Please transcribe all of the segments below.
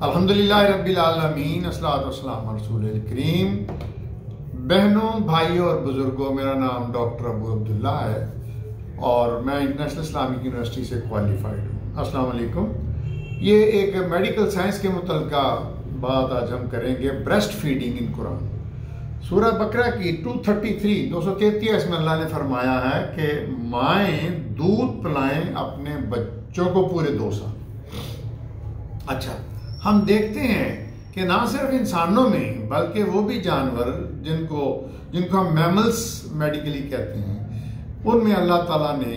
अल्हम्दुलिल्लाह रब्बिल आलमीन अस्सलातु वस्सलामु रसूलिल करीम। बहनों, भाइयों और बुज़ुर्गों, मेरा नाम डॉक्टर अबू अब्दुल्ला है और मैं इंटरनेशनल इस्लामिक यूनिवर्सिटी से क्वालिफाइड हूँ। अस्सलाम वालेकुम। ये एक मेडिकल साइंस के मुतल्लिका बात आज हम करेंगे, ब्रेस्ट फीडिंग इन कुरान। सूरह बकरा की 233 में अल्लाह ने फरमाया है कि माएँ दूध पिलाएं अपने बच्चों को पूरे 2 साल। अच्छा, हम देखते हैं कि ना सिर्फ इंसानों में बल्कि वो भी जानवर जिनको हम मैमल्स मेडिकली कहते हैं, उनमें अल्लाह ताला ने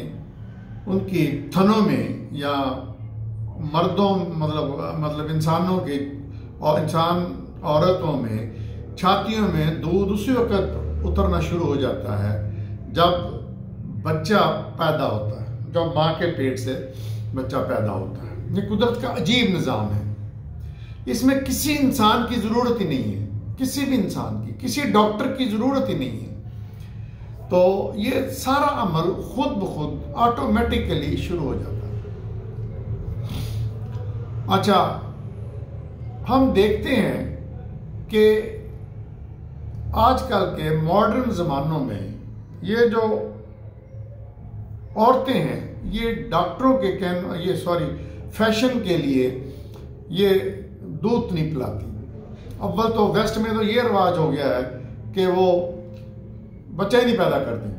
उनकी थनों में या मर्दों मतलब इंसानों के और इंसान औरतों में छातियों में दूध उसी वक्त उतरना शुरू हो जाता है जब बच्चा पैदा होता है, जब माँ के पेट से बच्चा पैदा होता है। ये कुदरत का अजीब निज़ाम है। इसमें किसी इंसान की ज़रूरत ही नहीं है, किसी भी इंसान की, किसी डॉक्टर की ज़रूरत ही नहीं है। तो ये सारा अमल खुद ब खुद ऑटोमेटिकली शुरू हो जाता है। अच्छा, हम देखते हैं कि आजकल के मॉडर्न ज़मानों में ये जो औरतें हैं, ये डॉक्टरों के फैशन के लिए ये दूध नहीं पिलाती। अव्वल तो वेस्ट में तो ये रिवाज हो गया है कि वो बच्चा ही नहीं पैदा करती,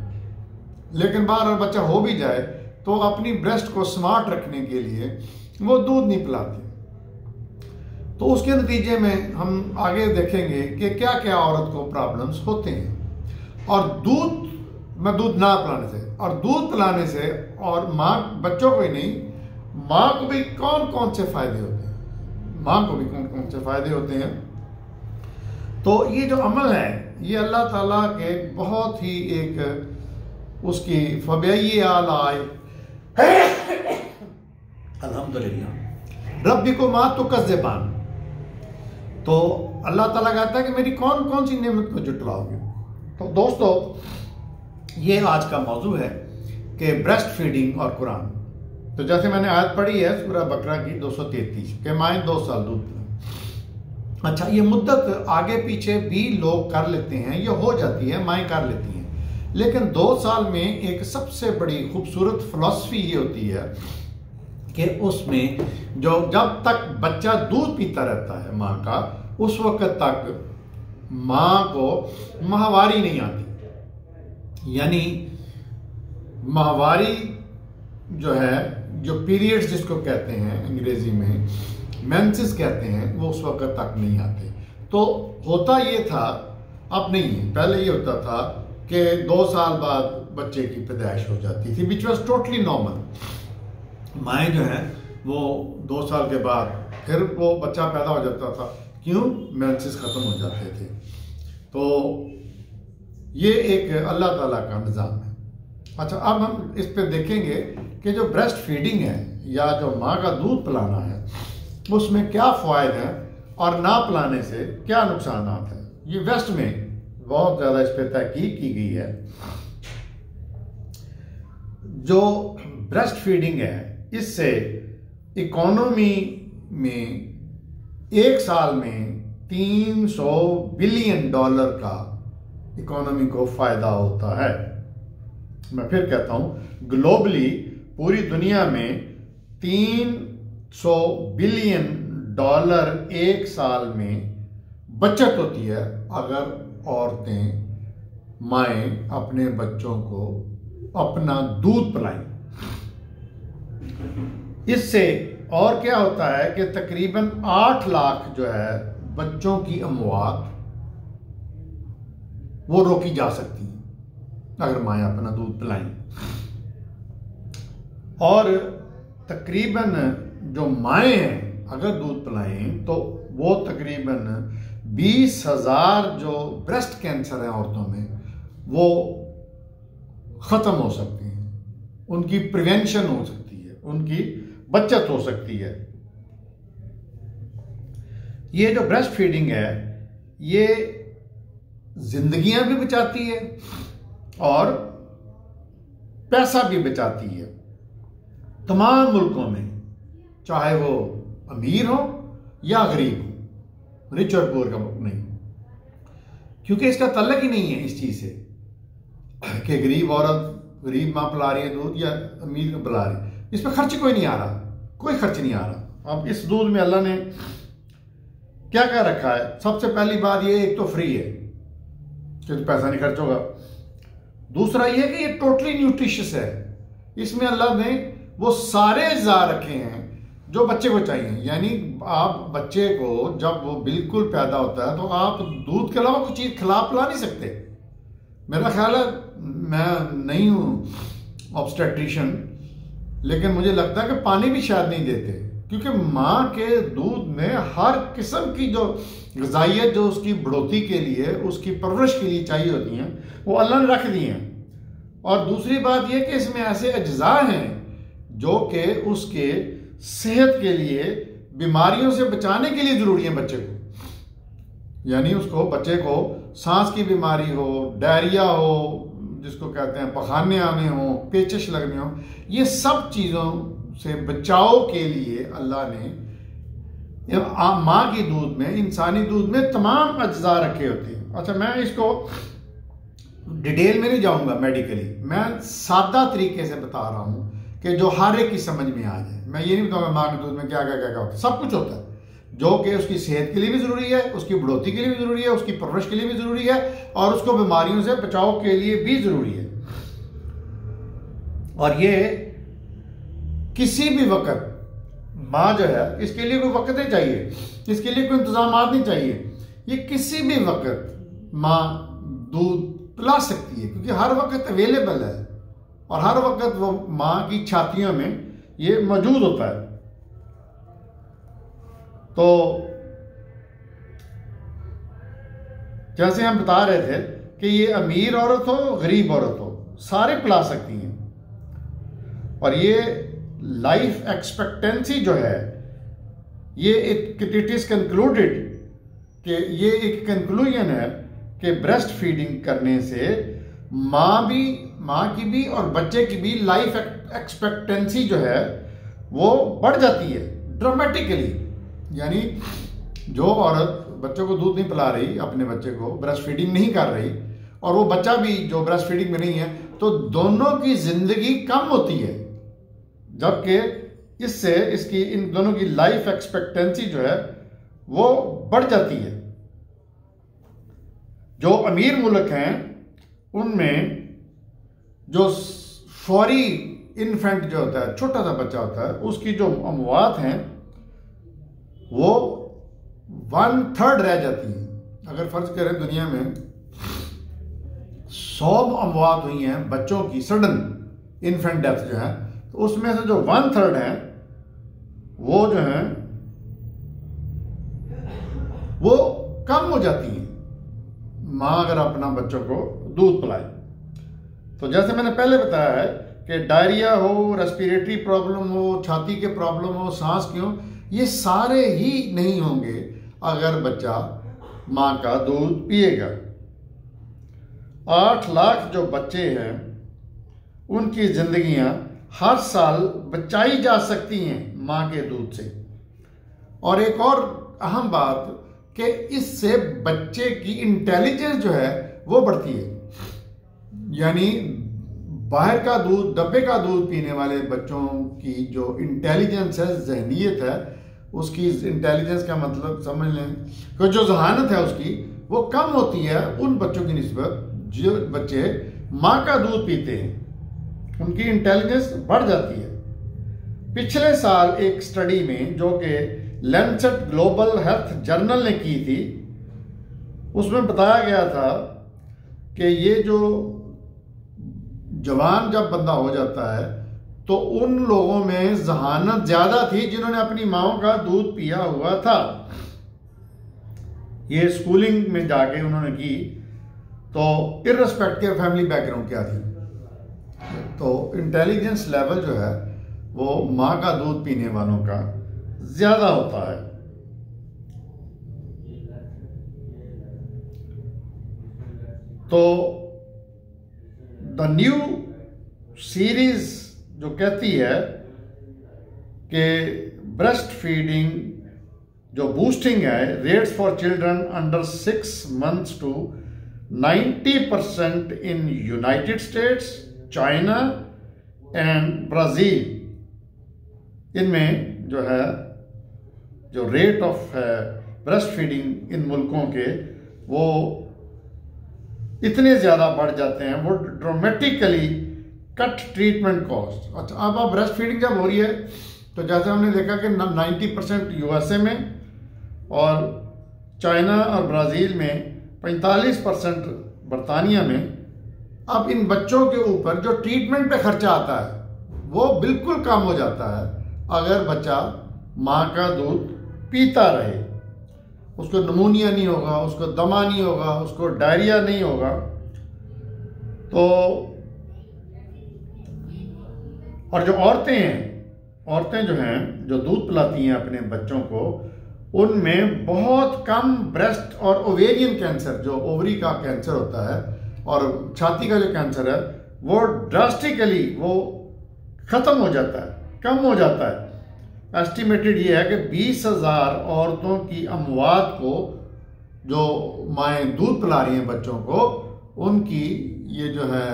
लेकिन बार बार बच्चा हो भी जाए तो अपनी ब्रेस्ट को स्मार्ट रखने के लिए वो दूध नहीं पिलाती। तो उसके नतीजे में हम आगे देखेंगे कि क्या क्या औरत को प्रॉब्लम्स होते हैं। और दूध ना पिलाने से और दूध पिलाने से और माँ बच्चों को ही नहीं, माँ को भी कौन कौन से फायदे होते हैं, माँ को भी कौन कौन से फायदे होते हैं। तो ये जो अमल है ये अल्लाह ताला के बहुत ही एक उसकी फबई आलाए अल्हम्दुलिल्लाह रब्बिकुमा तुकज़्ज़िबान। तो अल्लाह ताला कहता है कि मेरी कौन कौन सी नेमत को जुटलाओगे। तो दोस्तों, ये आज का मौजू है कि ब्रेस्ट फीडिंग और कुरान। तो जैसे मैंने आयत पढ़ी है सूरह बकरा की 233 के माएँ 2 साल दूध पिलाएं। अच्छा, ये मुद्दत आगे पीछे भी लोग कर लेते हैं, ये हो जाती है, माएँ कर लेती हैं, लेकिन 2 साल में एक सबसे बड़ी खूबसूरत फिलॉसफी ये होती है कि उसमें जब तक बच्चा दूध पीता रहता है माँ का, उस वक्त तक माँ को माहवारी नहीं आती। यानी माहवारी जो है, जो पीरियड्स जिसको कहते हैं अंग्रेजी में मेंसेस कहते हैं, वो उस वक्त तक नहीं आते। तो होता ये था, अब नहीं है, पहले ये होता था कि 2 साल बाद बच्चे की पैदाइश हो जाती थी, विच वॉज टोटली नॉर्मल। माएँ जो है वो 2 साल के बाद फिर वो बच्चा पैदा हो जाता था। क्यों? मेंसेस खत्म हो जाते थे। तो ये एक अल्लाह ताला का निज़ाम है। अच्छा, अब हम इस पे देखेंगे कि जो ब्रेस्ट फीडिंग है या जो माँ का दूध पिलाना है उसमें क्या फ़ायदे हैं और ना पिलाने से क्या नुकसान हैं। ये वेस्ट में बहुत ज़्यादा इस पर तहकीक की गई है। जो ब्रेस्ट फीडिंग है इससे इकोनॉमी में 1 साल में $300 बिलियन का इकोनॉमी को फायदा होता है। मैं फिर कहता हूं, ग्लोबली पूरी दुनिया में $300 बिलियन 1 साल में बचत होती है अगर औरतें, माएँ अपने बच्चों को अपना दूध पिलाएं। इससे और क्या होता है कि तकरीबन 8 लाख जो है बच्चों की अमवात वो रोकी जा सकती है अगर माएँ अपना दूध पिलाएं। और तकरीबन जो माएँ हैं अगर दूध पिलाएं तो वो तकरीबन 20,000 जो ब्रेस्ट कैंसर है औरतों में वो ख़त्म हो सकती हैं, उनकी प्रिवेंशन हो सकती है, उनकी बचत हो सकती है। ये जो ब्रेस्ट फीडिंग है ये जिंदगियां भी बचाती है और पैसा भी बचाती है। तमाम मुल्कों में, चाहे वो अमीर हो या गरीब हूं, रिच और पुअर का नहीं, क्योंकि इसका तल्लक ही नहीं है इस चीज से कि गरीब औरत, गरीब माँ पिला रही है दूध या अमीर पिला रही है। इस पर खर्च कोई नहीं आ रहा, कोई खर्च नहीं आ रहा। अब इस दूध में अल्लाह ने क्या क्या रखा है? सबसे पहली बात ये, एक तो फ्री है कि पैसा नहीं खर्च होगा। दूसरा ये कि ये टोटली न्यूट्रिशियस है। इसमें अल्लाह ने वो सारे अज्जा रखे हैं जो बच्चे को चाहिए। यानी आप बच्चे को जब वो बिल्कुल पैदा होता है तो आप दूध के अलावा कुछ चीज खिला पिला नहीं सकते। मेरा ख्याल है, मैं नहीं हूं ऑब्स्टेट्रिशियन, लेकिन मुझे लगता है कि पानी भी शायद नहीं देते, क्योंकि माँ के दूध में हर किस्म की जो ग़िज़ाइयत जो उसकी बढ़ोतरी के लिए, उसकी परवरिश के लिए चाहिए होती हैं, वो अल्लाह ने रख दी हैं। और दूसरी बात यह कि इसमें ऐसे अज्जा हैं जो कि उसके सेहत के लिए, बीमारियों से बचाने के लिए ज़रूरी है बच्चे को। यानी उसको, बच्चे को सांस की बीमारी हो, डायरिया हो, जिसको कहते हैं पखाने आने हो, पेचिश लगने हो, ये सब चीज़ों से बचाव के लिए अल्लाह ने माँ की दूध में, इंसानी दूध में तमाम अज्जा रखे होते हैं। अच्छा, मैं इसको डिटेल में नहीं जाऊंगा मेडिकली, मैं सादा तरीके से बता रहा हूं कि जो हर एक की समझ में आ जाए। मैं ये नहीं बताऊंगा माँ के दूध में क्या क्या क्या क्या होता है। सब कुछ होता है जो कि उसकी सेहत के लिए भी जरूरी है, उसकी बढ़ोतरी के लिए भी जरूरी है, उसकी परवरिश के लिए भी जरूरी है, और उसको बीमारियों से बचाव के लिए भी जरूरी है। और ये किसी भी वक्त माँ जो है, इसके लिए कोई वक्त नहीं चाहिए, इसके लिए कोई इंतजाम नहीं चाहिए। ये किसी भी वक्त माँ दूध पिला सकती है, क्योंकि हर वक्त अवेलेबल है और हर वक्त वो माँ की छातियों में ये मौजूद होता है। तो जैसे हम बता रहे थे कि ये अमीर औरत हो, गरीब औरत हो, सारे पिला सकती हैं। और ये लाइफ एक्सपेक्टेंसी जो है, ये इट इज कंक्लूडेड कि ये एक कंक्लूजन है कि ब्रेस्ट फीडिंग करने से माँ की भी और बच्चे की भी लाइफ एक्सपेक्टेंसी जो है वो बढ़ जाती है ड्रामेटिकली। यानी जो औरत बच्चों को दूध नहीं पिला रही, अपने बच्चे को ब्रेस्ट फीडिंग नहीं कर रही, और वो बच्चा भी जो ब्रेस्ट फीडिंग में नहीं है, तो दोनों की जिंदगी कम होती है, जबकि इससे इसकी इन दोनों की लाइफ एक्सपेक्टेंसी जो है वो बढ़ जाती है। जो अमीर मुल्क हैं उनमें जो फौरी इन्फेंट जो होता है, छोटा सा बच्चा होता है, उसकी जो अमवात हैं वो 1/3 रह जाती हैं। अगर फर्ज करें दुनिया में 100 अमवात हुई हैं बच्चों की, सडन इन्फेंट डेथ जो है, तो उसमें से जो 1/3 है वो जो है वो कम हो जाती है माँ अगर अपना बच्चों को दूध पिलाए। तो जैसे मैंने पहले बताया है कि डायरिया हो, रेस्पिरेटरी प्रॉब्लम हो, छाती के प्रॉब्लम हो, सांस की हो, ये सारे ही नहीं होंगे अगर बच्चा माँ का दूध पिएगा। 8 लाख जो बच्चे हैं उनकी जिंदगियां हर साल बचाई जा सकती हैं माँ के दूध से। और एक और अहम बात कि इससे बच्चे की इंटेलिजेंस जो है वो बढ़ती है। यानी बाहर का दूध, डब्बे का दूध पीने वाले बच्चों की जो इंटेलिजेंस है, जहनीत है, उसकी इंटेलिजेंस का मतलब समझ लें कि जो जहानत है उसकी वो कम होती है उन बच्चों की निस्बत जो बच्चे माँ का दूध पीते हैं, उनकी इंटेलिजेंस बढ़ जाती है। पिछले साल एक स्टडी में जो कि लैंसेट ग्लोबल हेल्थ जर्नल ने की थी, उसमें बताया गया था कि ये जो जवान जब बंदा हो जाता है तो उन लोगों में जहानत ज्यादा थी जिन्होंने अपनी माँ का दूध पिया हुआ था। ये स्कूलिंग में जाके उन्होंने की, तो इर्रेस्पेक्टिव फैमिली बैकग्राउंड क्या थी, तो इंटेलिजेंस लेवल जो है वो माँ का दूध पीने वालों का ज्यादा होता है। तो द न्यू सीरीज जो कहती है कि ब्रेस्ट फीडिंग जो बूस्टिंग है, rates for children under 6 months to 90% in United States, China and Brazil. इनमें जो है जो rate of breast feeding in मुल्कों के वो इतने ज़्यादा बढ़ जाते हैं, वो ड्रामेटिकली कट ट्रीटमेंट कॉस्ट। अच्छा, अब ब्रेस्ट फीडिंग जब हो रही है तो जैसे हमने देखा कि 90% यूएसए में और चाइना और ब्राज़ील में 45% बरतानिया में। अब इन बच्चों के ऊपर जो ट्रीटमेंट पे खर्चा आता है वो बिल्कुल कम हो जाता है अगर बच्चा माँ का दूध पीता रहे। उसको नमूनिया नहीं होगा, उसको दमा नहीं होगा, उसको डायरिया नहीं होगा। तो और जो औरतें जो हैं जो दूध पिलाती हैं अपने बच्चों को, उनमें बहुत कम ब्रेस्ट और ओवेरियन कैंसर, जो ओवरी का कैंसर होता है और छाती का जो कैंसर है, वो ड्रास्टिकली वो ख़त्म हो जाता है, कम हो जाता है। एस्टिमेटेड ये है कि 20,000 औरतों की अमवात को, जो माएँ दूध पिला रही हैं बच्चों को, उनकी ये जो है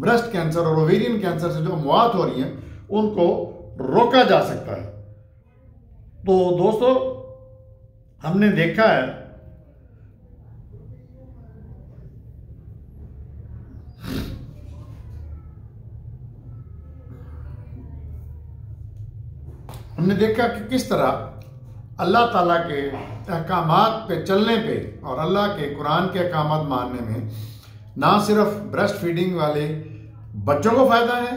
ब्रेस्ट कैंसर और ओवेरियन कैंसर से जो अमवात हो रही हैं उनको रोका जा सकता है। तो दोस्तों, हमने देखा है कि किस तरह अल्लाह ताला के अहकामात पे चलने पे और अल्लाह के कुरान के अहकामात मानने में ना सिर्फ ब्रेस्ट फीडिंग वाले बच्चों को फ़ायदा है,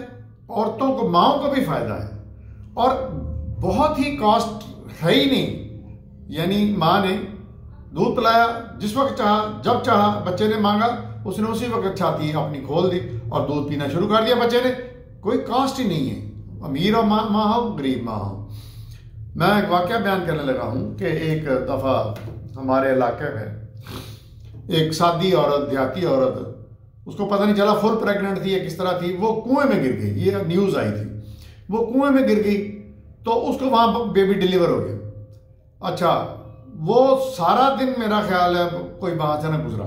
औरतों को, माँओं को भी फ़ायदा है। और बहुत ही कॉस्ट है ही नहीं, यानी माँ ने दूध पिलाया, जिस वक्त चाहा, जब चाहा, बच्चे ने मांगा, उसने उसी वक्त छाती अपनी खोल दी और दूध पीना शुरू कर दिया बच्चे ने। कोई कॉस्ट ही नहीं है, अमीर और माँ हो, गरीब माँ हो। मैं एक वाक़या बयान करने लगा हूँ कि एक दफ़ा हमारे इलाके में एक सादी औरत, देहाती औरत, उसको पता नहीं चला फुल प्रेग्नेंट थी या किस तरह थी, वो कुएं में गिर गई। ये न्यूज़ आई थी, वो कुएं में गिर गई तो उसको वहाँ बेबी डिलीवर हो गया। अच्छा, वो सारा दिन मेरा ख्याल है कोई वहाँ से ना गुजरा,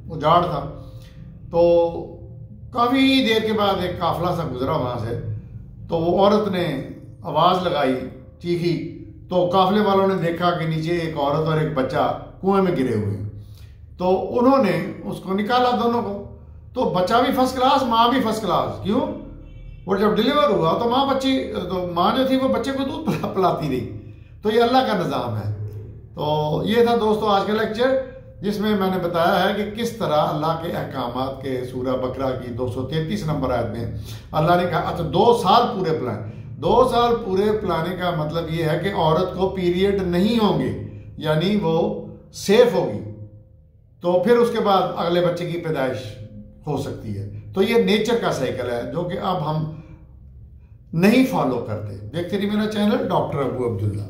वो जाड़ था। तो काफ़ी देर के बाद एक काफिला सा गुजरा वहाँ से, तो वो औरत ने आवाज़ लगाई, चीखी, तो काफिले वालों ने देखा कि नीचे एक औरत और एक बच्चा कुएं में गिरे हुए हैं। तो उन्होंने उसको निकाला दोनों को। तो बच्चा भी फर्स्ट क्लास, माँ भी फर्स्ट क्लास। क्यों? वो जब डिलीवर हुआ तो माँ जो थी वो बच्चे को दूध पिलाती रही। तो ये अल्लाह का निज़ाम है। तो ये था दोस्तों आज का लेक्चर, जिसमें मैंने बताया है कि किस तरह अल्लाह के अहकामात के सूरह बकरा की 233 नंबर आयत में अल्लाह ने कहा, अच्छा 2 साल पूरे पिलाएं। 2 साल पूरे पिलाने का मतलब ये है कि औरत को पीरियड नहीं होंगे, यानी वो सेफ होगी, तो फिर उसके बाद अगले बच्चे की पैदाइश हो सकती है। तो ये नेचर का साइकिल है जो कि अब हम नहीं फॉलो करते। देखते रहिए मेरा चैनल डॉक्टर अबू अब्दुल्ला।